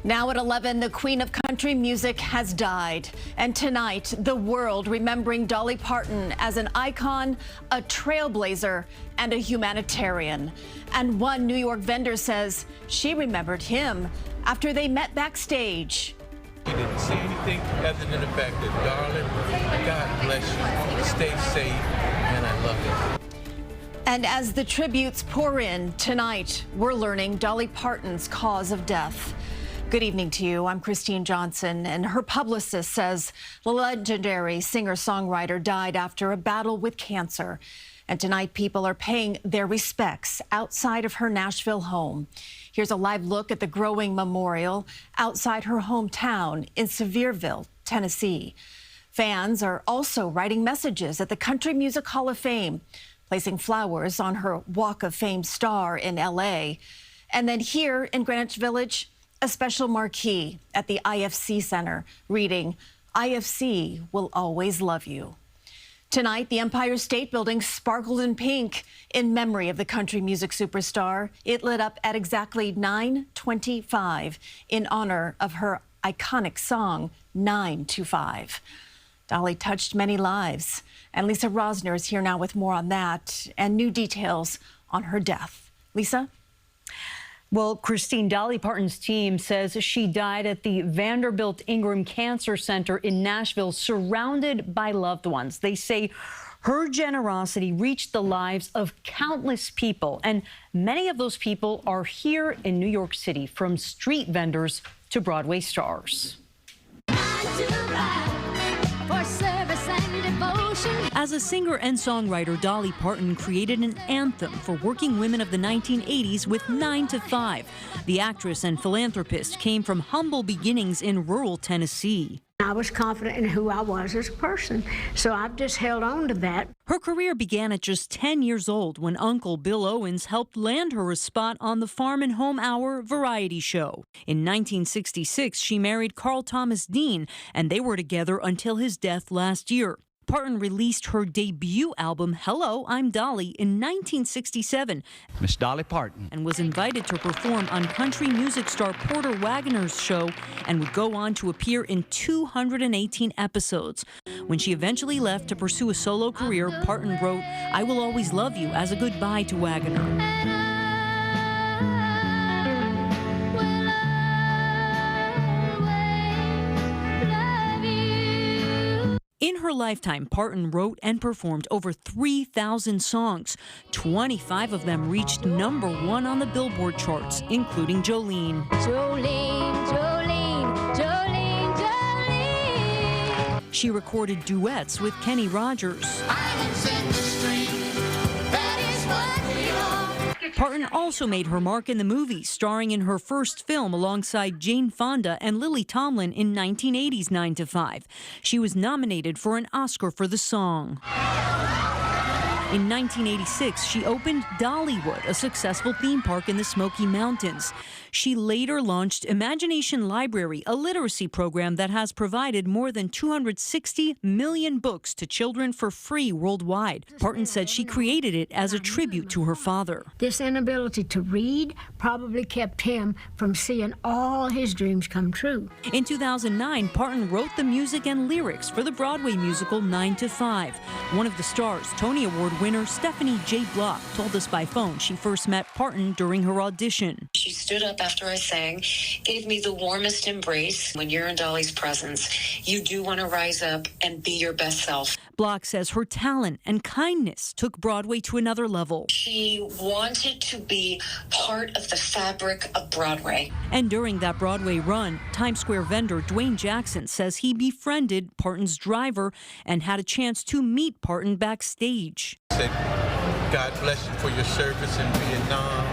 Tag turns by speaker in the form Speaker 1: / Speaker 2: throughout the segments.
Speaker 1: Now at 11, the queen of country music has died. And tonight, the world remembering Dolly Parton as an icon, a trailblazer, and a humanitarian. And one New York vendor says she remembered him after they met backstage.
Speaker 2: He didn't say anything other than the fact that, darling, God bless you, stay safe, and I love you.
Speaker 1: And as the tributes pour in tonight, we're learning Dolly Parton's cause of death. Good evening to you. I'm Christine Johnson, and her publicist says the legendary singer-songwriter died after a battle with cancer. And tonight, people are paying their respects outside of her Nashville home. Here's a live look at the growing memorial outside her hometown in Sevierville, Tennessee. Fans are also writing messages at the Country Music Hall of Fame, placing flowers on her Walk of Fame star in L.A. And then here in Greenwich Village, a special marquee at the IFC Center reading, "IFC will always love you." Tonight, the Empire State Building sparkled in pink in memory of the country music superstar. It lit up at exactly 9:25 in honor of her iconic song, 925. Dolly touched many lives, and Lisa Rozner is here now with more on that and new details on her death. Lisa?
Speaker 3: Well, Christine, Dolly Parton's team says she died at the Vanderbilt Ingram Cancer Center in Nashville, surrounded by loved ones. They say her generosity reached the lives of countless people, and many of those people are here in New York City, from street vendors to Broadway stars. As a singer and songwriter, Dolly Parton created an anthem for working women of the 1980s with 9 to 5. The actress and philanthropist came from humble beginnings in rural Tennessee.
Speaker 4: I was confident in who I was as a person, so I've just held on to that.
Speaker 3: Her career began at just 10 years old when Uncle Bill Owens helped land her a spot on the Farm and Home Hour variety show. In 1966, she married Carl Thomas Dean, and they were together until his death last year. Parton released her debut album, Hello, I'm Dolly, in 1967.
Speaker 5: Miss Dolly Parton.
Speaker 3: And was invited to perform on country music star Porter Wagoner's show and would go on to appear in 218 episodes. When she eventually left to pursue a solo career, Parton wrote, "I Will Always Love You" as a goodbye to Wagoner. In her lifetime, Parton wrote and performed over 3,000 songs. 25 of them reached #1 on the Billboard charts, including Jolene.
Speaker 6: Jolene, Jolene, Jolene, Jolene.
Speaker 3: She recorded duets with Kenny Rogers. Parton also made her mark in the movies, starring in her first film alongside Jane Fonda and Lily Tomlin in 1980's 9 to 5. She was nominated for an Oscar for the song. In 1986, she opened Dollywood, a successful theme park in the Smoky Mountains. She later launched Imagination Library, a literacy program that has provided more than 260 million books to children for free worldwide. Parton said she created it as a tribute to her father.
Speaker 4: This inability to read probably kept him from seeing all his dreams come true.
Speaker 3: In 2009, Parton wrote the music and lyrics for the Broadway musical 9 to 5. One of the stars, Tony Award winner Stephanie J. Block, told us by phone she first met Parton during her audition.
Speaker 7: She stood up after I sang, gave me the warmest embrace. When you're in Dolly's presence, you do want to rise up and be your best self.
Speaker 3: Block says her talent and kindness took Broadway to another level.
Speaker 7: She wanted to be part of the fabric of Broadway.
Speaker 3: And during that Broadway run, Times Square vendor Dwayne Jackson says he befriended Parton's driver and had a chance to meet Parton backstage.
Speaker 2: Said, God bless you for your service in Vietnam.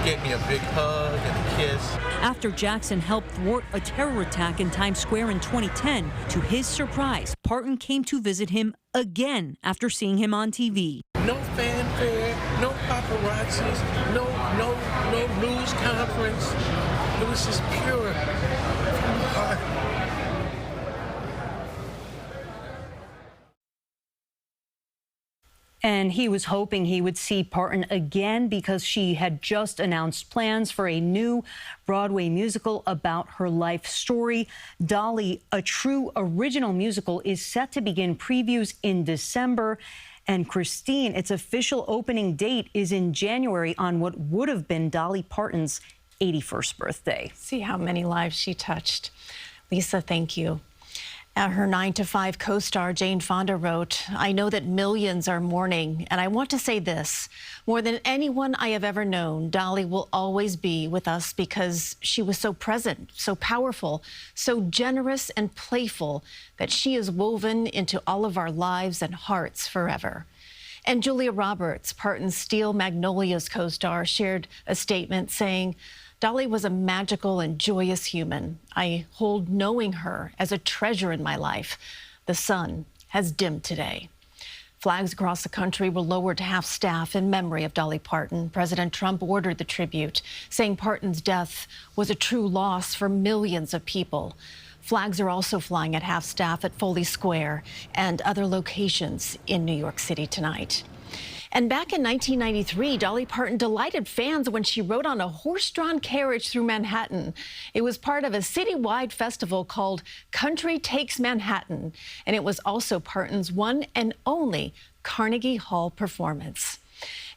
Speaker 2: Gave me a big hug and a kiss.
Speaker 3: After Jackson helped thwart a terror attack in Times Square in 2010, to his surprise, Parton came to visit him again after seeing him on TV.
Speaker 2: No fanfare, no paparazzis, no news conference. It was just pure from the heart.
Speaker 3: And he was hoping he would see Parton again because she had just announced plans for a new Broadway musical about her life story. Dolly, a true original musical, is set to begin previews in December. And Christine, its official opening date is in January on what would have been Dolly Parton's 81st birthday.
Speaker 1: See how many lives she touched. Lisa, thank you. Her 9 to 5 co-star Jane Fonda wrote, "I know that millions are mourning, and I want to say this. More than anyone I have ever known, Dolly will always be with us because she was so present, so powerful, so generous and playful that she is woven into all of our lives and hearts forever." And Julia Roberts, Parton's Steel Magnolias co-star, shared a statement saying, "Dolly was a magical and joyous human. I hold knowing her as a treasure in my life. The sun has dimmed today." Flags across the country were lowered to half-staff in memory of Dolly Parton. President Trump ordered the tribute, saying Parton's death was a true loss for millions of people. Flags are also flying at half-staff at Foley Square and other locations in New York City tonight. And back in 1993, Dolly Parton delighted fans when she rode on a horse-drawn carriage through Manhattan. It was part of a citywide festival called Country Takes Manhattan, and it was also Parton's one and only Carnegie Hall performance.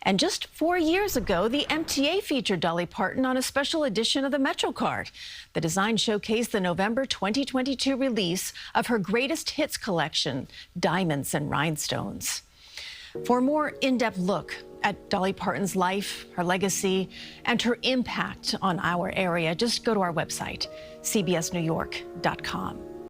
Speaker 1: And just 4 years ago, the MTA featured Dolly Parton on a special edition of the MetroCard. The design showcased the November 2022 release of her greatest hits collection, Diamonds and Rhinestones. For a more in-depth look at Dolly Parton's life, her legacy, and her impact on our area, just go to our website, cbsnewyork.com.